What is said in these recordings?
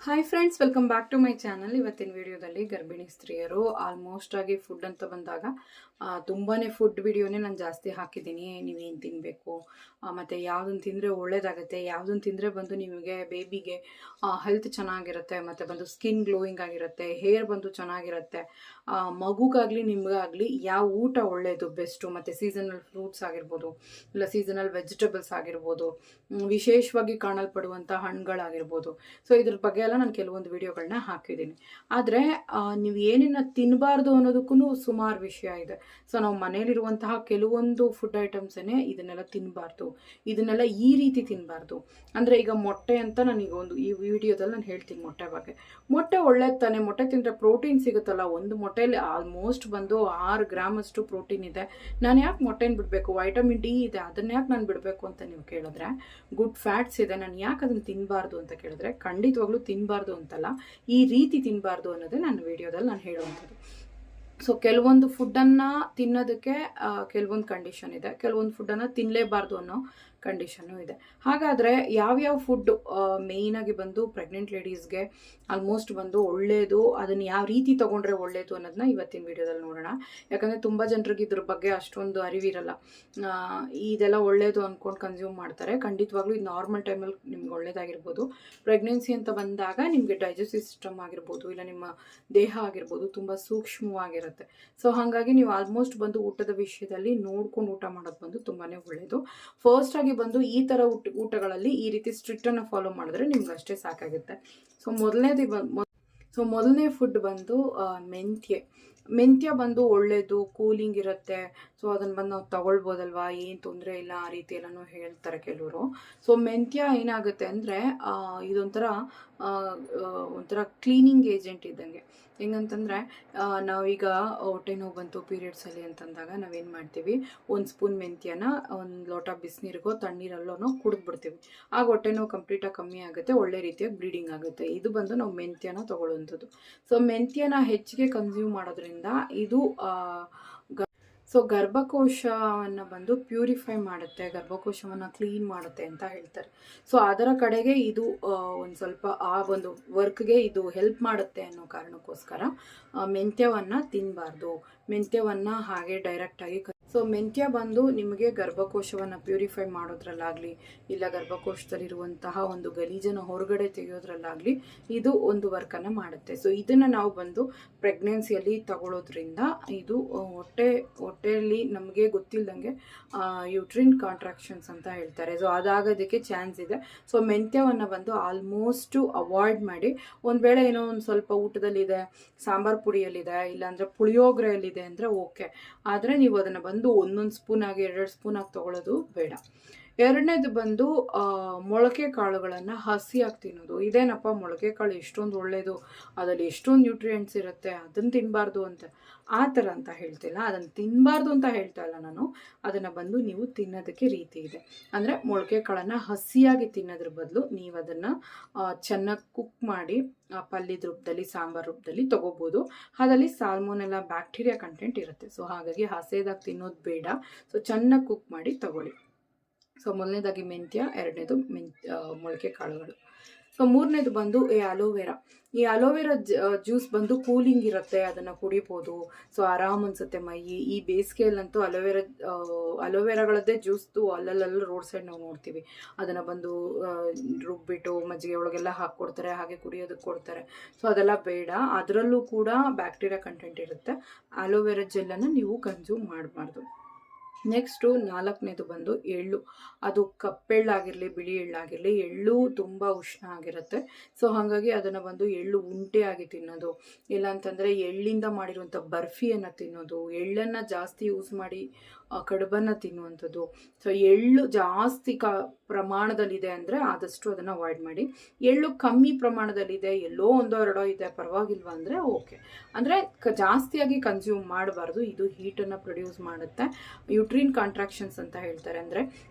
Hi friends, welcome back to my channel. ಇವತ್ತಿನ ವಿಡಿಯೋದಲ್ಲಿ ಗರ್ಭಿಣಿ ಸ್ತ್ರೀಯರು ಆಲ್ಮೋಸ್ಟ್ ಆಗಿ ಫುಡ್ ಅಂತ ಬಂದಾಗ ತುಂಬಾ ಫುಡ್ ವಿಡಿಯೋನೇ ನಾನು ಜಾಸ್ತಿ ಹಾಕಿದ್ದೀನಿ. ನೀವೇನು ತಿನ್ನಬೇಕು, ಮತ್ತು ಯಾವುದನ್ನು ತಿಂದರೆ ಒಳ್ಳೇದಾಗುತ್ತೆ, ಯಾವುದನ್ನು ತಿಂದರೆ ಬಂದು ನಿಮಗೆ ಬೇಬಿಗೆ ಹೆಲ್ತ್ ಚೆನ್ನಾಗಿರುತ್ತೆ, ಮತ್ತು ಬಂದು ಸ್ಕಿನ್ ಗ್ಲೋಯಿಂಗ್ ಆಗಿರುತ್ತೆ, ಹೇರ್ ಬಂದು ಚೆನ್ನಾಗಿರುತ್ತೆ, ಮಗುಗಾಗಲಿ ನಿಮಗಾಗಲಿ ಯಾವ ಊಟ ಒಳ್ಳೆಯದು ಬೆಸ್ಟು, ಮತ್ತು ಸೀಸನಲ್ ಫ್ರೂಟ್ಸ್ ಆಗಿರ್ಬೋದು, ಇಲ್ಲ ಸೀಸನಲ್ ವೆಜಿಟೇಬಲ್ಸ್ ಆಗಿರ್ಬೋದು, ವಿಶೇಷವಾಗಿ ಕಾಣಲ್ಪಡುವಂಥ ಹಣ್ಣುಗಳಾಗಿರ್ಬೋದು. ಸೊ ಇದ್ರ ಬಗ್ಗೆ ಎಲ್ಲ ನಾನು ಕೆಲವೊಂದು ವಿಡಿಯೋಗಳನ್ನ ಹಾಕಿದ್ದೀನಿ. ಆದರೆ ನೀವು ಏನೇನ ತಿನ್ನಬಾರ್ದು ಅನ್ನೋದಕ್ಕೂ ಸುಮಾರು ವಿಷಯ ಇದೆ. ಸೊ ನಾವು ಮನೇಲಿರುವಂತಹ ಕೆಲವೊಂದು ಫುಡ್ ಐಟಮ್ಸನ್ನೇ ಇದನ್ನೆಲ್ಲ ತಿನ್ನಬಾರ್ದು, ಇದನ್ನೆಲ್ಲ ಈ ರೀತಿ ತಿನ್ನಬಾರ್ದು. ಅಂದರೆ ಈಗ ಮೊಟ್ಟೆ ಅಂತ ನಾನೀಗ ಈ ವಿಡಿಯೋದಲ್ಲಿ ನಾನು ಹೇಳ್ತೀನಿ ಮೊಟ್ಟೆ ಬಗ್ಗೆ. ಮೊಟ್ಟೆ ಒಳ್ಳೇದು ತಾನೆ, ಮೊಟ್ಟೆ ತಿಂದರೆ ಪ್ರೋಟೀನ್ ಸಿಗುತ್ತಲ್ಲ. ಒಂದು ಮೊಟ್ಟೆಯಲ್ಲಿ ಆಲ್ಮೋಸ್ಟ್ ಬಂದು 6 ಗ್ರಾಮ್ ಅಷ್ಟು ಪ್ರೋಟೀನ್ ಇದೆ. ನಾನು ಯಾಕೆ ಮೊಟ್ಟೆನ ಬಿಡಬೇಕು? ವೈಟಮಿನ್ ಡಿ ಇದೆ, ಅದನ್ನ ಯಾಕೆ ನಾನು ಬಿಡಬೇಕು ಅಂತ ನೀವು ಕೇಳಿದ್ರೆ, ಗುಡ್ ಫ್ಯಾಟ್ಸ್ ಇದೆ, ನಾನು ಯಾಕೆ ಅದನ್ನು ತಿನ್ನಬಾರ್ದು ಅಂತ ಕೇಳಿದ್ರೆ, ಖಂಡಿತವಾಗ್ಲೂ ತಿನ್ನಬಾರ್ದು ಅಂತಲ್ಲ, ಈ ರೀತಿ ತಿನ್ನಬಾರ್ದು ಅನ್ನೋದೇ ನನ್ನ ವಿಡಿಯೋದಲ್ಲಿ ನಾನು ಹೇಳುವಂಥದ್ದು. ಸೊ ಕೆಲವೊಂದು ಫುಡ್ಡನ್ನು ತಿನ್ನೋದಕ್ಕೆ ಕೆಲವೊಂದು ಕಂಡೀಷನ್ ಇದೆ, ಕೆಲವೊಂದು ಫುಡ್ಡನ್ನು ತಿನ್ನಲೇಬಾರ್ದು ಅನ್ನೋ ಕಂಡೀಷನ್ನು ಇದೆ. ಹಾಗಾದರೆ ಯಾವ್ಯಾವ ಫುಡ್ ಮೇಯ್ನಾಗಿ ಬಂದು ಪ್ರೆಗ್ನೆಂಟ್ ಲೇಡೀಸ್ಗೆ ಆಲ್ಮೋಸ್ಟ್ ಬಂದು ಒಳ್ಳೆಯದು, ಅದನ್ನು ಯಾವ ರೀತಿ ತೊಗೊಂಡ್ರೆ ಒಳ್ಳೆಯದು ಅನ್ನೋದನ್ನ ಇವತ್ತಿನ ವಿಡಿಯೋದಲ್ಲಿ ನೋಡೋಣ. ಯಾಕಂದರೆ ತುಂಬ ಜನರಿಗೆ ಇದ್ರ ಬಗ್ಗೆ ಅಷ್ಟೊಂದು ಅರಿವಿರಲ್ಲ. ಇದೆಲ್ಲ ಒಳ್ಳೆಯದು ಅಂದ್ಕೊಂಡು ಕನ್ಸ್ಯೂಮ್ ಮಾಡ್ತಾರೆ. ಖಂಡಿತವಾಗ್ಲೂ ಇದು ನಾರ್ಮಲ್ ಟೈಮಲ್ಲಿ ನಿಮ್ಗೆ ಒಳ್ಳೇದಾಗಿರ್ಬೋದು. ಪ್ರೆಗ್ನೆನ್ಸಿ ಅಂತ ಬಂದಾಗ ನಿಮಗೆ ಡೈಜೆಸ್ಟಿವ್ ಸಿಸ್ಟಮ್ ಆಗಿರ್ಬೋದು, ಇಲ್ಲ ನಿಮ್ಮ ದೇಹ ಆಗಿರ್ಬೋದು ತುಂಬ ಸೂಕ್ಷ್ಮವಾಗಿರುತ್ತೆ. ಸೊ ಹಾಗಾಗಿ ನೀವು ಆಲ್ಮೋಸ್ಟ್ ಬಂದು ಊಟದ ವಿಷಯದಲ್ಲಿ ನೋಡ್ಕೊಂಡು ಊಟ ಮಾಡೋದು ಬಂದು ತುಂಬಾ ಒಳ್ಳೆಯದು. ಫಸ್ಟ್ ಆಗಿ ಬಂದು ಈ ಥರ ಊಟಗಳಲ್ಲಿ ಈ ರೀತಿ ಸ್ಟ್ರಿಕ್ಟನ್ನು ಫಾಲೋ ಮಾಡಿದ್ರೆ ನಿಮ್ಗೆ ಅಷ್ಟೇ ಸಾಕಾಗುತ್ತೆ. ಸೊ ಮೊದಲನೇ ಫುಡ್ ಬಂದು ಮೆಂತ್ಯ ಬಂದು ಒಳ್ಳೇದು, ಕೂಲಿಂಗ್ ಇರುತ್ತೆ. ಸೊ ಅದನ್ನು ಬಂದು ನಾವು ತಗೊಳ್ಬೋದಲ್ವಾ, ಏನು ತೊಂದರೆ ಇಲ್ಲ, ಆ ರೀತಿ ಎಲ್ಲನೂ ಹೇಳ್ತಾರೆ ಕೆಲವರು. ಸೊ ಮೆಂತ್ಯ ಏನಾಗುತ್ತೆ ಅಂದರೆ ಇದೊಂಥರ ಕ್ಲೀನಿಂಗ್ ಏಜೆಂಟ್ ಇದ್ದಂಗೆ. ಹೆಂಗಂತಂದರೆ ನಾವೀಗ ಹೊಟ್ಟೆ ನೋವು ಬಂತು ಪೀರಿಯಡ್ಸಲ್ಲಿ ಅಂತಂದಾಗ ನಾವೇನು ಮಾಡ್ತೀವಿ, 1 ಸ್ಪೂನ್ ಮೆಂತ್ಯನ 1 ಲೋಟ ಬಿಸಿನೀರಿಗೋ ತಣ್ಣೀರಲ್ಲೋ ಕುಡಿದ್ಬಿಡ್ತೀವಿ. ಆಗ ಹೊಟ್ಟೆ ನೋವು ಕಂಪ್ಲೀಟಾಗಿ ಕಮ್ಮಿ ಆಗುತ್ತೆ, ಒಳ್ಳೆ ರೀತಿಯಾಗಿ ಬ್ಲೀಡಿಂಗ್ ಆಗುತ್ತೆ. ಇದು ಬಂದು ನಾವು ಮೆಂತ್ಯನ ತೊಗೊಳ್ಳುವಂಥದ್ದು. ಸೊ ಮೆಂತ್ಯನ ಹೆಚ್ಚಿಗೆ ಕನ್ಸ್ಯೂಮ್ ಮಾಡೋದ್ರಿಂದ ಇದು ಗರ್ಭಕೋಶವನ್ನು ಬಂದು ಪ್ಯೂರಿಫೈ ಮಾಡುತ್ತೆ, ಗರ್ಭಕೋಶವನ್ನು ಕ್ಲೀನ್ ಮಾಡುತ್ತೆ ಅಂತ ಹೇಳ್ತಾರೆ. ಸೊ ಅದರ ಕಡೆಗೆ ಇದು ಒಂದು ಸ್ವಲ್ಪ ಆ ಒಂದು ವರ್ಕ್ಗೆ ಇದು ಹೆಲ್ಪ್ ಮಾಡುತ್ತೆ ಅನ್ನೋ ಕಾರಣಕ್ಕೋಸ್ಕರ ಮೆಂತ್ಯವನ್ನು ತಿನ್ನಬಾರ್ದು. ಮೆಂತ್ಯವನ್ನು ಹಾಗೆ ಡೈರೆಕ್ಟಾಗಿ ಸೊ ಮೆಂತ್ಯ ಬಂದು ನಿಮಗೆ ಗರ್ಭಕೋಶವನ್ನು ಪ್ಯೂರಿಫೈ ಮಾಡೋದ್ರಲ್ಲಾಗಲಿ, ಇಲ್ಲ ಗರ್ಭಕೋಶದಲ್ಲಿರುವಂತಹ ಒಂದು ಗಲೀಜನ್ನು ಹೊರಗಡೆ ತೆಗೆಯೋದ್ರಲ್ಲಾಗಲಿ ಇದು ಒಂದು ವರ್ಕನ್ನು ಮಾಡುತ್ತೆ. ಸೊ ಇದನ್ನು ನಾವು ಬಂದು ಪ್ರೆಗ್ನೆನ್ಸಿಯಲ್ಲಿ ತಗೊಳ್ಳೋದ್ರಿಂದ ಇದು ಹೊಟ್ಟೆಯಲ್ಲಿ ನಮಗೆ ಗೊತ್ತಿಲ್ಲದಂಗೆ ಯೂಟ್ರಿನ್ ಕಾಂಟ್ರಾಕ್ಷನ್ಸ್ ಅಂತ ಹೇಳ್ತಾರೆ. ಸೊ ಅದಾಗೋದಕ್ಕೆ ಚಾನ್ಸ್ ಇದೆ. ಸೊ ಮೆಂತ್ಯವನ್ನು ಬಂದು ಆಲ್ಮೋಸ್ಟು ಅವಾಯ್ಡ್ ಮಾಡಿ. ಒಂದು ವೇಳೆ ಏನೋ ಒಂದು ಸ್ವಲ್ಪ ಊಟದಲ್ಲಿದೆ, ಸಾಂಬಾರು ಪುಡಿಯಲ್ಲಿದೆ, ಇಲ್ಲಾಂದರೆ ಪುಳಿಯೋಗರೆಯಲ್ಲಿದೆ ಅಂದರೆ ಓಕೆ. ಆದರೆ ನೀವು ಅದನ್ನು ಬಂದು 1 ಸ್ಪೂನ್ ಆಗಿ 2 ಸ್ಪೂನ್ ಆಗಿ ತಗೊಳ್ಳೋದು ಬೇಡ. ಎರಡನೇದು ಬಂದು ಮೊಳಕೆ ಕಾಳುಗಳನ್ನು ಹಸಿಯಾಗಿ ತಿನ್ನೋದು. ಇದೇನಪ್ಪ ಮೊಳಕೆ ಕಾಳು ಎಷ್ಟೊಂದು ಒಳ್ಳೆಯದು, ಅದರಲ್ಲಿ ಎಷ್ಟೊಂದು ನ್ಯೂಟ್ರಿಯೆಂಟ್ಸ್ ಇರುತ್ತೆ, ಅದನ್ನು ತಿನ್ನಬಾರ್ದು ಅಂತ ಆ ಥರ ಅಂತ ಹೇಳ್ತಿಲ್ಲ. ಅದನ್ನು ತಿನ್ನಬಾರ್ದು ಅಂತ ಹೇಳ್ತಾ ಇಲ್ಲ ನಾನು. ಅದನ್ನು ಬಂದು ನೀವು ತಿನ್ನೋದಕ್ಕೆ ರೀತಿ ಇದೆ. ಅಂದರೆ ಮೊಳಕೆ ಕಾಳನ್ನು ಹಸಿಯಾಗಿ ತಿನ್ನೋದ್ರ ಬದಲು ನೀವು ಅದನ್ನು ಚೆನ್ನಾಗಿ ಕುಕ್ ಮಾಡಿ ಪಲ್ಯದ ರೂಪದಲ್ಲಿ, ಸಾಂಬಾರು ರೂಪದಲ್ಲಿ ತೊಗೋಬೋದು. ಅದರಲ್ಲಿ ಸಾಲ್ಮೊನೆಲ್ಲಾ ಬ್ಯಾಕ್ಟೀರಿಯಾ ಕಂಟೆಂಟ್ ಇರುತ್ತೆ. ಸೊ ಹಾಗಾಗಿ ಹಸೇದಾಗಿ ತಿನ್ನೋದು ಬೇಡ. ಸೊ ಚೆನ್ನಾಗಿ ಕುಕ್ ಮಾಡಿ ತಗೊಳ್ಳಿ. ಸೊ ಮೊದಲನೇದಾಗಿ ಮೆಂತ್ಯ, ಎರಡನೇದು ಮೊಳಕೆ ಕಾಳುಗಳು. ಸೊ ಮೂರನೇದು ಬಂದು ಈ ಅಲೋವೆರಾ ಜ್ಯೂಸ್ ಬಂದು ಕೂಲಿಂಗ್ ಇರುತ್ತೆ, ಅದನ್ನು ಕುಡಿಬೋದು. ಸೊ ಆರಾಮ್ ಅನ್ಸುತ್ತೆ ಮೈ. ಈ ಬೇಸಿಗೆಯಲ್ಲಂತೂ ಅಲೋವೆರಾಗಳದ್ದೇ ಜ್ಯೂಸ್ದು ಅಲ್ಲಲ್ಲ ರೋಡ್ ಸೈಡ್ ನಾವು ನೋಡ್ತೀವಿ. ಅದನ್ನು ಬಂದು ರುಬ್ಬಿಟ್ಟು ಮಜ್ಜಿಗೆ ಒಳಗೆಲ್ಲ ಹಾಕ್ಕೊಡ್ತಾರೆ, ಹಾಗೆ ಕುಡಿಯೋದಕ್ಕೆ ಕೊಡ್ತಾರೆ. ಸೊ ಅದೆಲ್ಲ ಬೇಡ. ಅದರಲ್ಲೂ ಕೂಡ ಬ್ಯಾಕ್ಟೀರಿಯಾ ಕಂಟೆಂಟ್ ಇರುತ್ತೆ. ಅಲೋವೆರಾ ಜೆಲ್ಲನ್ನು ನೀವು ಕನ್ಸ್ಯೂಮ್ ಮಾಡಬಾರ್ದು. ನೆಕ್ಸ್ಟು 4ನೇದು ಬಂದು ಎಳ್ಳು. ಅದು ಕಪ್ಪೆಳ್ಳಾಗಿರಲಿ, ಬಿಳಿ ಎಳ್ಳಾಗಿರಲಿ, ಎಳ್ಳು ತುಂಬ ಉಷ್ಣ ಆಗಿರುತ್ತೆ. ಸೊ ಹಾಗಾಗಿ ಅದನ್ನು ಬಂದು ಎಳ್ಳು ಉಂಟೆಯಾಗಿ ತಿನ್ನೋದು, ಇಲ್ಲಾಂತಂದರೆ ಎಳ್ಳಿಂದ ಮಾಡಿರುವಂಥ ಬರ್ಫಿಯನ್ನು ತಿನ್ನೋದು, ಎಳ್ಳನ್ನು ಜಾಸ್ತಿ ಯೂಸ್ ಮಾಡಿ ಕಡುಬನ್ನು ತಿನ್ನುವಂಥದ್ದು. ಸೊ ಎಳ್ಳು ಜಾಸ್ತಿ ಪ್ರಮಾಣದಲ್ಲಿದೆ ಅಂದರೆ ಆದಷ್ಟು ಅದನ್ನು ಅವಾಯ್ಡ್ ಮಾಡಿ. ಎಳ್ಳು ಕಮ್ಮಿ ಪ್ರಮಾಣದಲ್ಲಿದೆ, ಎಲ್ಲೋ 1-2 ಇದೆ, ಪರವಾಗಿಲ್ವ ಅಂದರೆ ಓಕೆ. ಅಂದರೆ ಜಾಸ್ತಿಯಾಗಿ ಕನ್ಸ್ಯೂಮ್ ಮಾಡಬಾರ್ದು. ಇದು ಹೀಟನ್ನು ಪ್ರೊಡ್ಯೂಸ್ ಮಾಡುತ್ತೆ. ಯೂಟ್ರಿನ್ ಕಾಂಟ್ರಾಕ್ಷನ್ಸ್ ಅಂತ ಹೇಳ್ತಾರೆ, ಅಂದರೆ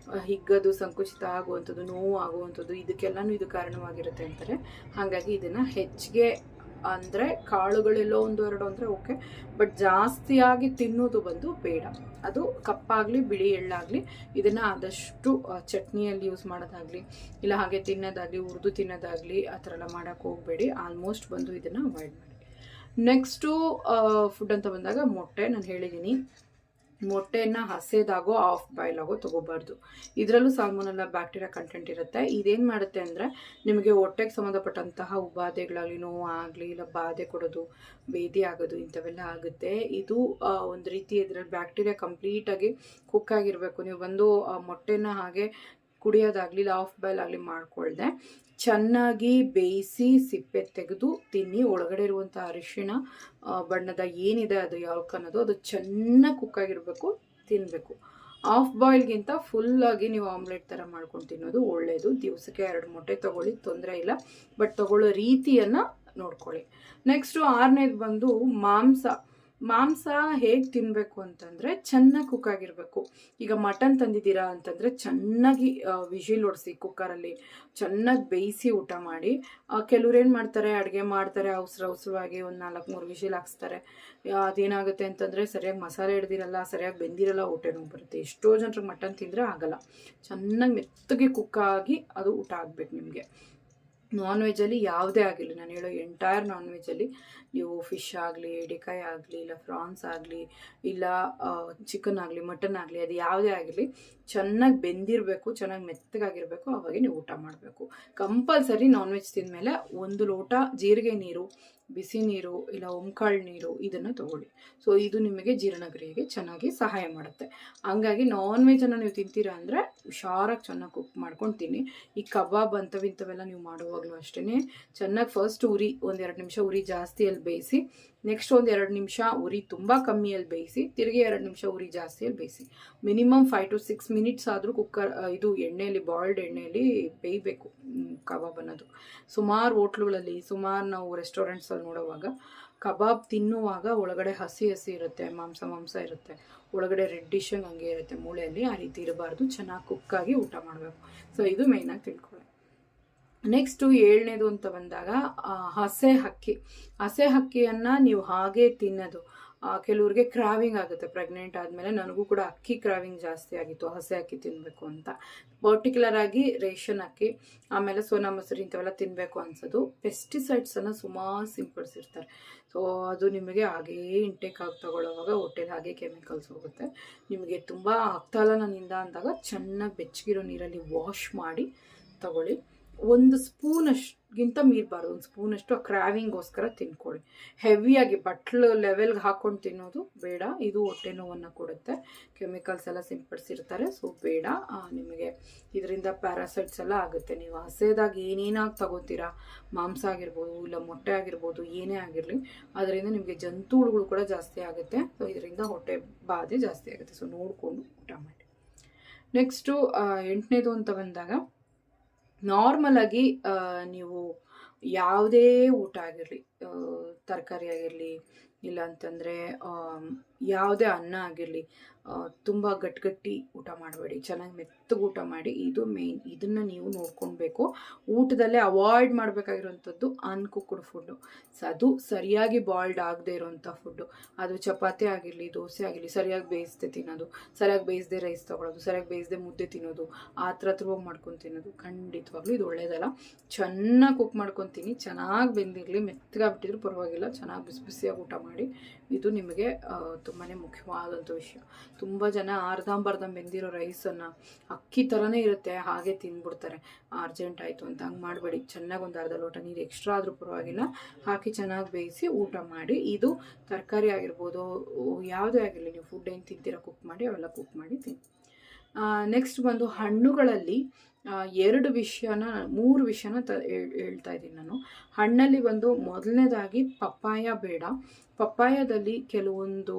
ಹಿಗ್ಗದು, ಸಂಕುಚಿತ ಆಗುವಂಥದ್ದು, ನೋವು ಆಗುವಂಥದ್ದು, ಇದಕ್ಕೆಲ್ಲನೂ ಇದು ಕಾರಣವಾಗಿರುತ್ತೆ ಅಂತಾರೆ. ಹಾಗಾಗಿ ಇದನ್ನು ಹೆಚ್ಚಿಗೆ ಅಂದರೆ ಕಾಳುಗಳೆಲ್ಲೋ ಒಂದು ಎರಡು ಅಂದರೆ ಓಕೆ, ಬಟ್ ಜಾಸ್ತಿಯಾಗಿ ತಿನ್ನೋದು ಬಂದು ಬೇಡ. ಅದು ಕಪ್ಪಾಗಲಿ ಬಿಳಿ ಎಳ್ಳಾಗಲಿ ಇದನ್ನು ಆದಷ್ಟು ಚಟ್ನಿಯಲ್ಲಿ ಯೂಸ್ ಮಾಡೋದಾಗಲಿ ಇಲ್ಲ ಹಾಗೆ ತಿನ್ನೋದಾಗಲಿ ಹುರಿದು ತಿನ್ನೋದಾಗಲಿ ಆ ಥರ ಎಲ್ಲ ಮಾಡೋಕ್ಕೆ ಹೋಗಬೇಡಿ. ಆಲ್ಮೋಸ್ಟ್ ಬಂದು ಇದನ್ನು ಅವಾಯ್ಡ್ ಮಾಡಿ. ನೆಕ್ಸ್ಟು ಫುಡ್ ಅಂತ ಬಂದಾಗ ಮೊಟ್ಟೆ. ನಾನು ಹೇಳಿದ್ದೀನಿ ಮೊಟ್ಟೆಯನ್ನು ಹಸೆದಾಗೋ ಆಫ್ ಬಾಯ್ಲ್ ಆಗೋ ತೊಗೋಬಾರ್ದು. ಇದರಲ್ಲೂ ಸಾಲ್ಮೊನೆಲ್ಲ ಬ್ಯಾಕ್ಟೀರಿಯಾ ಕಂಟೆಂಟ್ ಇರುತ್ತೆ. ಇದೇನು ಮಾಡುತ್ತೆ ಅಂದರೆ ನಿಮಗೆ ಹೊಟ್ಟೆಗೆ ಸಂಬಂಧಪಟ್ಟಂತಹ ಉಪಾದೆಗಳಾಗಲಿ ನೋವು ಆಗಲಿ ಇಲ್ಲ ಬಾಧೆ ಕೊಡೋದು ಬೇದಿ ಆಗೋದು ಇಂಥವೆಲ್ಲ ಆಗುತ್ತೆ. ಇದು ಒಂದು ರೀತಿ ಇದರಲ್ಲಿ ಬ್ಯಾಕ್ಟೀರಿಯಾ ಕಂಪ್ಲೀಟಾಗಿ ಕುಕ್ ಆಗಿರಬೇಕು. ನೀವು ಬಂದು ಮೊಟ್ಟೆನ ಹಾಗೆ ಕುಡಿಯೋದಾಗಲಿ ಇಲ್ಲ ಆಫ್ ಬಾಯ್ಲ್ ಆಗಲಿ ಮಾಡ್ಕೊಳ್ದೆ ಚೆನ್ನಾಗಿ ಬೇಯಿಸಿ ಸಿಪ್ಪೆ ತೆಗೆದು ತಿನ್ನಿ. ಒಳಗಡೆ ಇರುವಂಥ ಅರಿಶಿಣ ಬಣ್ಣದ ಏನಿದೆ ಅದು ಯಾವ್ಕ್ ಅನ್ನೋದು ಅದು ಚೆನ್ನಾಗಿ ಕುಕ್ಕಾಗಿರಬೇಕು, ತಿನ್ನಬೇಕು. ಆಫ್ ಬಾಯ್ಲ್ಗಿಂತ ಫುಲ್ಲಾಗಿ ನೀವು ಆಮ್ಲೆಟ್ ಥರ ಮಾಡ್ಕೊಂಡು ತಿನ್ನೋದು ಒಳ್ಳೆಯದು. ದಿವಸಕ್ಕೆ 2 ಮೊಟ್ಟೆ ತೊಗೊಳ್ಳಿ, ತೊಂದರೆ ಇಲ್ಲ, ಬಟ್ ತೊಗೊಳ್ಳೋ ರೀತಿಯನ್ನು ನೋಡ್ಕೊಳ್ಳಿ. ನೆಕ್ಸ್ಟು 6ನೇದು ಬಂದು ಮಾಂಸ ಹೇಗೆ ತಿನ್ನಬೇಕು ಅಂತಂದರೆ ಚೆನ್ನಾಗಿ ಕುಕ್ ಆಗಿರಬೇಕು. ಈಗ ಮಟನ್ ತಂದಿದ್ದೀರಾ ಅಂತಂದರೆ ಚೆನ್ನಾಗಿ ವಿಜಿಲ್ ಹೊಡಿಸಿ ಕುಕ್ಕರಲ್ಲಿ ಚೆನ್ನಾಗಿ ಬೇಯಿಸಿ ಊಟ ಮಾಡಿ. ಕೆಲವ್ರು ಏನು ಮಾಡ್ತಾರೆ, ಅಡುಗೆ ಮಾಡ್ತಾರೆ ಅವಸರವಾಗಿ ಒಂದು 4-3 ವಿಜಿಲ್ ಹಾಕ್ಸ್ತಾರೆ. ಅದೇನಾಗುತ್ತೆ ಅಂತಂದರೆ ಸರಿಯಾಗಿ ಮಸಾಲೆ ಹಿಡ್ದಿರಲ್ಲ, ಸರಿಯಾಗಿ ಬೆಂದಿರಲ್ಲ, ಹೊಟ್ಟೆ ನೋವು ಬರುತ್ತೆ. ಎಷ್ಟೋ ಜನರಿಗೆ ಮಟನ್ ತಿಂದರೆ ಆಗಲ್ಲ. ಚೆನ್ನಾಗಿ ಮೆತ್ತಗೆ ಕುಕ್ಕಾಗಿ ಅದು ಊಟ ಆಗಬೇಕು ನಿಮಗೆ. ನಾನ್ ವೆಜ್ಜಲ್ಲಿ ಯಾವುದೇ ಆಗಿರಲಿ, ನಾನು ಹೇಳೋ ಎಂಟೈರ್ ನಾನ್ ವೆಜ್ಜಲ್ಲಿ ನೀವು ಫಿಶ್ ಆಗಲಿ, ಎಡೆಕಾಯಿ ಆಗಲಿ, ಇಲ್ಲ ಫ್ರಾನ್ಸ್ ಆಗಲಿ, ಇಲ್ಲ ಚಿಕನ್ ಆಗಲಿ, ಮಟನ್ ಆಗಲಿ, ಅದು ಯಾವುದೇ ಆಗಿರಲಿ ಚೆನ್ನಾಗಿ ಬೆಂದಿರಬೇಕು, ಚೆನ್ನಾಗಿ ಮೆತ್ತಗಾಗಿರಬೇಕು. ಅವಾಗೆ ನೀವು ಊಟ ಮಾಡಬೇಕು. ಕಂಪಲ್ಸರಿ ನಾನ್ ವೆಜ್ ತಿಂದಮೇಲೆ 1 ಲೋಟ ಜೀರಿಗೆ ನೀರು, ಬಿಸಿ ನೀರು ಇಲ್ಲ ಓಂಕಾಳು ನೀರು ಇದನ್ನು ತೊಗೊಳ್ಳಿ. ಸೊ ಇದು ನಿಮಗೆ ಜೀರ್ಣಕ್ರಿಯೆಗೆ ಚೆನ್ನಾಗಿ ಸಹಾಯ ಮಾಡುತ್ತೆ. ಹಂಗಾಗಿ ನಾನ್ ವೆಜ್ಜನ್ನು ನೀವು ತಿಂತೀರಾ ಅಂದರೆ ಹುಷಾರಾಗಿ ಚೆನ್ನಾಗಿ ಕುಕ್ ಮಾಡ್ಕೊಂಡು ತಿನ್ನಿ. ಈ ಕಬಾಬ್ ಇಂಥವೆಲ್ಲ ನೀವು ಮಾಡುವಾಗಲೂ ಅಷ್ಟೇ ಚೆನ್ನಾಗಿ ಫಸ್ಟ್ ಉರಿ 1-2 ನಿಮಿಷ ಉರಿ ಜಾಸ್ತಿಯಲ್ಲಿ ಬೇಯಿಸಿ, ನೆಕ್ಸ್ಟ್ 1-2 ನಿಮಿಷ ಉರಿ ತುಂಬ ಕಮ್ಮಿಯಲ್ಲಿ ಬೇಯಿಸಿ, ತಿರುಗಿ 2 ನಿಮಿಷ ಉರಿ ಜಾಸ್ತಿಯಲ್ಲಿ ಬೇಯಿಸಿ. ಮಿನಿಮಮ್ 5 to 6 ಮಿನಿಟ್ಸ್ ಆದರೂ ಇದು ಎಣ್ಣೆಯಲ್ಲಿ ಬಾಯ್ಲ್ಡ್ ಎಣ್ಣೆಯಲ್ಲಿ ಬೇಯಬೇಕು ಕಬಾಬ್ ಅನ್ನೋದು. ಸುಮಾರು ಹೋಟ್ಲುಗಳಲ್ಲಿ ನಾವು ರೆಸ್ಟೋರೆಂಟ್ಸಲ್ಲಿ ನೋಡುವಾಗ ಕಬಾಬ್ ತಿನ್ನುವಾಗ ಒಳಗಡೆ ಹಸಿ ಇರುತ್ತೆ, ಮಾಂಸ ಇರುತ್ತೆ, ಒಳಗಡೆ ರೆಡ್ಡಿಶಂಗೆ ಹಂಗೆ ಇರುತ್ತೆ ಮೂಳೆಯಲ್ಲಿ. ಆ ರೀತಿ ಇರಬಾರ್ದು, ಚೆನ್ನಾಗಿ ಕುಕ್ಕಾಗಿ ಊಟ ಮಾಡಬೇಕು. ಸೊ ಇದು ಮೇಯ್ನಾಗಿ ತಿಳ್ಕೊಳ್ಳಿ. ನೆಕ್ಸ್ಟು 7ನೇದು ಅಂತ ಬಂದಾಗ ಹಸೆ ಹಕ್ಕಿಯನ್ನು ನೀವು ಹಾಗೆ ತಿನ್ನೋದು. ಕೆಲವ್ರಿಗೆ ಕ್ರಾವಿಂಗ್ ಆಗುತ್ತೆ ಪ್ರೆಗ್ನೆಂಟ್ ಆದಮೇಲೆ. ನನಗೂ ಕೂಡ ಅಕ್ಕಿ ಕ್ರಾವಿಂಗ್ ಜಾಸ್ತಿ ಆಗಿತ್ತು, ಹಸೆ ಅಕ್ಕಿ ತಿನ್ನಬೇಕು ಅಂತ. ಪರ್ಟಿಕ್ಯುಲರ್ ಆಗಿ ರೇಷನ್ ಅಕ್ಕಿ, ಆಮೇಲೆ ಸೋನಾ ಮಸೂರಿ ಇಂಥವೆಲ್ಲ ತಿನ್ನಬೇಕು ಅನ್ಸೋದು. ಪೆಸ್ಟಿಸೈಡ್ಸನ್ನು ಸುಮಾರು ಸಿಂಪಡಿಸಿರ್ತಾರೆ. ಸೊ ಅದು ನಿಮಗೆ ಹಾಗೇ ಇಂಟೇಕ್ ಆಗಿ ತಗೊಳ್ಳೋವಾಗ ಹೊಟ್ಟೆಲಿ ಹಾಗೆ ಕೆಮಿಕಲ್ಸ್ ಹೋಗುತ್ತೆ. ನಿಮಗೆ ತುಂಬ ಆಗ್ತಾಯಿಲ್ಲ ನನ್ನಿಂದ ಅಂದಾಗ ಚೆನ್ನಾಗಿ ಬೆಚ್ಚಗಿರೋ ನೀರಲ್ಲಿ ವಾಶ್ ಮಾಡಿ ತಗೊಳ್ಳಿ. 1 ಸ್ಪೂನಷ್ಟಿಗಿಂತ ಮೀರಬಾರ್ದು, 1 ಸ್ಪೂನಷ್ಟು ಆ ಕ್ರಾವಿಂಗೋಸ್ಕರ ತಿನ್ಕೊಳ್ಳಿ. ಹೆವಿಯಾಗಿ ಬಟ್ಲು ಲೆವೆಲ್ಗೆ ಹಾಕ್ಕೊಂಡು ತಿನ್ನೋದು ಬೇಡ. ಇದು ಹೊಟ್ಟೆ ನೋವನ್ನು ಕೊಡುತ್ತೆ, ಕೆಮಿಕಲ್ಸ್ ಎಲ್ಲ ಸಿಂಪಡಿಸಿರ್ತಾರೆ. ಸೊ ಬೇಡ, ನಿಮಗೆ ಇದರಿಂದ ಪ್ಯಾರಾಸೈಟ್ಸ್ ಎಲ್ಲ ಆಗುತ್ತೆ. ನೀವು ಹಸೆದಾಗ ಏನೇನಾಗಿ ತಗೋತೀರಾ, ಮಾಂಸ ಆಗಿರ್ಬೋದು ಇಲ್ಲ ಮೊಟ್ಟೆ ಆಗಿರ್ಬೋದು, ಏನೇ ಆಗಿರಲಿ ಅದರಿಂದ ನಿಮಗೆ ಜಂತುಹುಳುಗಳು ಕೂಡ ಜಾಸ್ತಿ ಆಗುತ್ತೆ. ಸೊ ಇದರಿಂದ ಹೊಟ್ಟೆ ಬಾಧೆ ಜಾಸ್ತಿ ಆಗುತ್ತೆ. ಸೊ ನೋಡಿಕೊಂಡು ಊಟ ಮಾಡಿ. ನೆಕ್ಸ್ಟು 8ನೇದು ಅಂತ ಬಂದಾಗ ನಾರ್ಮಲಾಗಿ ನೀವು ಯಾವುದೇ ಊಟ ಆಗಿರಲಿ, ತರಕಾರಿ ಆಗಿರಲಿ ಇಲ್ಲ ಅಂತಂದರೆ ಯಾವುದೇ ಅನ್ನ ಆಗಿರಲಿ, ತುಂಬ ಗಟ್ಟಿ ಊಟ ಮಾಡಬೇಡಿ, ಚೆನ್ನಾಗಿ ಮೆತ್ತಗೆ ಊಟ ಮಾಡಿ. ಇದು ಮೇಯ್ನ್. ಇದನ್ನು ನೀವು ನೋಡ್ಕೊಳ್ಬೇಕು. ಊಟದಲ್ಲೇ ಅವಾಯ್ಡ್ ಮಾಡಬೇಕಾಗಿರೋಂಥದ್ದು ಅನ್ಕುಕ್ಡ್ ಫುಡ್ಡು. ಅದು ಸರಿಯಾಗಿ ಬಾಯ್ಲ್ಡ್ ಆಗದೆ ಇರೋವಂಥ ಫುಡ್ಡು. ಅದು ಚಪಾತಿ ಆಗಿರಲಿ, ದೋಸೆ ಆಗಿರಲಿ, ಸರಿಯಾಗಿ ಬೇಯಿಸದೆ ತಿನ್ನೋದು, ಸರಿಯಾಗಿ ಬೇಯಿಸದೆ ರೈಸ್ ತೊಗೊಳೋದು, ಸರಿಯಾಗಿ ಬೇಯಿಸದೆ ಮುದ್ದೆ ತಿನ್ನೋದು, ಆ ಥರ ಮಾಡ್ಕೊಂಡು ತಿನ್ನೋದು ಖಂಡಿತವಾಗ್ಲೂ ಇದು ಒಳ್ಳೆಯದಲ್ಲ. ಚೆನ್ನಾಗಿ ಕುಕ್ ಮಾಡ್ಕೊತೀನಿ, ಚೆನ್ನಾಗಿ ಬೆಂದಿರಲಿ, ಮೆತ್ತಗಾಗ್ಬಿಟ್ಟಿದ್ರು ಪರವಾಗಿಲ್ಲ, ಚೆನ್ನಾಗಿ ಬಿಸಿಯಾಗಿ ಊಟ ಮಾಡಿ. ಇದು ನಿಮಗೆ ತುಂಬಾ ಮುಖ್ಯವಾದಂಥ ವಿಷಯ. ತುಂಬ ಜನ ಅರ್ಧಂಬರ್ಧ ಬೆಂದಿರೋ ರೈಸನ್ನು ಅಕ್ಕಿ ಥರನೇ ಇರುತ್ತೆ ಹಾಗೆ ತಿಂದ್ಬಿಡ್ತಾರೆ, ಅರ್ಜೆಂಟ್ ಆಯಿತು ಅಂತ. ಹಂಗೆ ಮಾಡಬೇಡಿ. ಚೆನ್ನಾಗಿ 1/2 ಲೋಟ ನೀರು ಎಕ್ಸ್ಟ್ರಾ ಆದರೂ ಪರವಾಗಿಲ್ಲ ಹಾಕಿ ಚೆನ್ನಾಗಿ ಬೇಯಿಸಿ ಊಟ ಮಾಡಿ. ಇದು ತರಕಾರಿ ಆಗಿರ್ಬೋದು, ಯಾವುದೇ ಆಗಿರಲಿ, ನೀವು ಫುಡ್ ಏನು ತಿಂತೀರಾ ಕುಕ್ ಮಾಡಿ, ಅವೆಲ್ಲ ಕುಕ್ ಮಾಡಿ ತಿನ್ನಿ. ನೆಕ್ಸ್ಟ್ ಬಂದು ಹಣ್ಣುಗಳಲ್ಲಿ 3 ವಿಷಯನ ಹೇಳ್ತಾ ಇದ್ದೀನಿ ನಾನು. ಹಣ್ಣಲ್ಲಿ ಒಂದು ಮೊದಲನೇದಾಗಿ ಪಪ್ಪಾಯ ಬೇಡ. ಪಪ್ಪಾಯದಲ್ಲಿ ಕೆಲವೊಂದು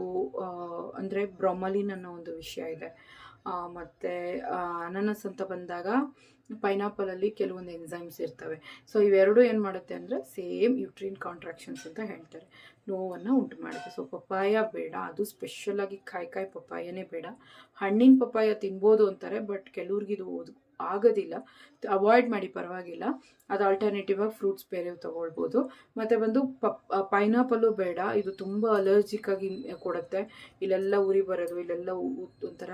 ಅಂದರೆ ಬ್ರೊಮಲಿನ್ ಅನ್ನೋ ಒಂದು ವಿಷಯ ಇದೆ. ಮತ್ತು ಅನಾನಸ್ ಅಂತ ಬಂದಾಗ ಪೈನಾಪಲಲ್ಲಿ ಕೆಲವೊಂದು ಎನ್ಸೈಮ್ಸ್ ಇರ್ತವೆ. ಸೊ ಇವೆರಡು ಏನು ಮಾಡುತ್ತೆ ಅಂದರೆ ಸೇಮ್ ಯೂಟ್ರಿನ್ ಕಾಂಟ್ರಾಕ್ಷನ್ಸ್ ಅಂತ ಹೇಳ್ತಾರೆ, ನೋವನ್ನು ಉಂಟು ಮಾಡುತ್ತೆ. ಸೊ ಪಪ್ಪಾಯ ಬೇಡ. ಅದು ಸ್ಪೆಷಲಾಗಿ ಕಾಯಿ ಪಪ್ಪಾಯನೇ ಬೇಡ. ಹಣ್ಣಿನ ಪಪ್ಪಾಯ ತಿನ್ಬೋದು ಅಂತಾರೆ, ಬಟ್ ಕೆಲವ್ರಿಗಿದು ಆಗೋದಿಲ್ಲ, ಅವಾಯ್ಡ್ ಮಾಡಿ ಪರವಾಗಿಲ್ಲ. ಅದು ಆಲ್ಟರ್ನೇಟಿವ್ ಆಗಿ ಫ್ರೂಟ್ಸ್ ಬೇರೆ ತೊಗೊಳ್ಬೋದು. ಮತ್ತು ಬಂದು ಪೈನಾಪಲ್ಲು ಬೇಡ, ಇದು ತುಂಬ ಅಲರ್ಜಿಕ್ ಆಗಿ ಕೊಡುತ್ತೆ. ಇಲ್ಲೆಲ್ಲ ಉರಿ ಬರೋದು, ಇಲ್ಲೆಲ್ಲ ಒಂಥರ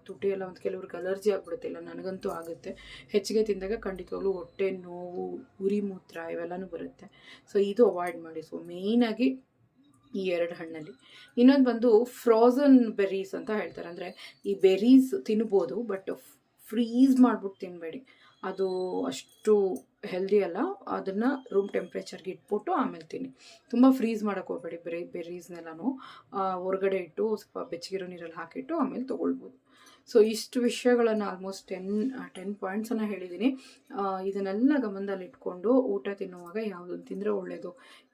ತುಟಿ ಎಲ್ಲ ಒಂದು ಕೆಲವ್ರಿಗೆ ಅಲರ್ಜಿ ಆಗಿಬಿಡುತ್ತೆ, ಇಲ್ಲ ನನಗಂತೂ ಆಗುತ್ತೆ. ಹೆಚ್ಚಿಗೆ ತಿಂದಾಗ ಖಂಡಿತವಾಗ್ಲೂ ಹೊಟ್ಟೆ ನೋವು, ಉರಿ ಮೂತ್ರ ಇವೆಲ್ಲನೂ ಬರುತ್ತೆ. ಸೊ ಇದು ಅವಾಯ್ಡ್ ಮಾಡಿ. ಸೊ ಮೇಯ್ನಾಗಿ ಈ 2 ಹಣ್ಣಲ್ಲಿ. ಇನ್ನೊಂದು ಬಂದು ಫ್ರೋಝನ್ ಬೆರೀಸ್ ಅಂತ ಹೇಳ್ತಾರೆ. ಅಂದರೆ ಈ ಬೆರೀಸ್ ತಿನ್ಬೋದು, ಬಟ್ ಫ್ರೀಸ್ ಮಾಡ್ಬಿಟ್ಟು ತಿನ್ನಬೇಡಿ, ಅದು ಅಷ್ಟು ಹೆಲ್ದಿ ಅಲ್ಲ. ಅದನ್ನು ರೂಮ್ ಟೆಂಪ್ರೇಚರ್ಗೆ ಇಟ್ಬಿಟ್ಟು ಆಮೇಲೆ ತಿನ್ನಿ. ತುಂಬ ಫ್ರೀಸ್ ಮಾಡೋಕ್ಕೆ ಹೋಗಬೇಡಿ. ಬೆರೀಸ್ನೆಲ್ಲನೂ ಹೊರಗಡೆ ಇಟ್ಟು ಸ್ವಲ್ಪ ಬೆಚ್ಚಗಿರೋ ನೀರಲ್ಲಿ ಹಾಕಿಟ್ಟು ಆಮೇಲೆ ತೊಗೊಳ್ಬೋದು. ಸೊ ಇಷ್ಟು ವಿಷಯಗಳನ್ನು ಆಲ್ಮೋಸ್ಟ್ 10 ಪಾಯಿಂಟ್ಸನ್ನು ಹೇಳಿದ್ದೀನಿ. ಇದನ್ನೆಲ್ಲ ಗಮನದಲ್ಲಿ ಇಟ್ಕೊಂಡು ಊಟ ತಿನ್ನುವಾಗ ಯಾವುದನ್ನು ತಿಂದರೆ ಒಳ್ಳೆಯದು,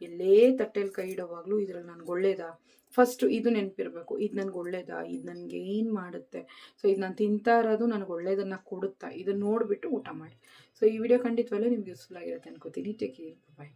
ಎಲ್ಲೇ ತಟ್ಟೆಯಲ್ಲಿ ಕೈ ಇಡೋವಾಗಲೂ ಇದರಲ್ಲಿ ನನಗೆ ಒಳ್ಳೇದಾ, ಫಸ್ಟು ಇದು ನೆನಪಿರಬೇಕು. ಇದು ನನಗೆ ಒಳ್ಳೇದಾ, ಇದು ನನಗೆ ಏನು ಮಾಡುತ್ತೆ, ಸೊ ಇದು ನಾನು ತಿಂತಾ ಇರೋದು ನನಗೆ ಒಳ್ಳೇದನ್ನು ಕೊಡುತ್ತಾ, ಇದನ್ನು ನೋಡಿಬಿಟ್ಟು ಊಟ ಮಾಡಿ. ಸೊ ಈ ವಿಡಿಯೋ ಖಂಡಿತವಲ್ಲೂ ನಿಮ್ಗೆ ಯೂಸ್ಫುಲ್ ಆಗಿರುತ್ತೆ ಅನ್ಕೋತೀನಿ. ಟೇಕ್ ಕೇರ್, ಬಾಯ್.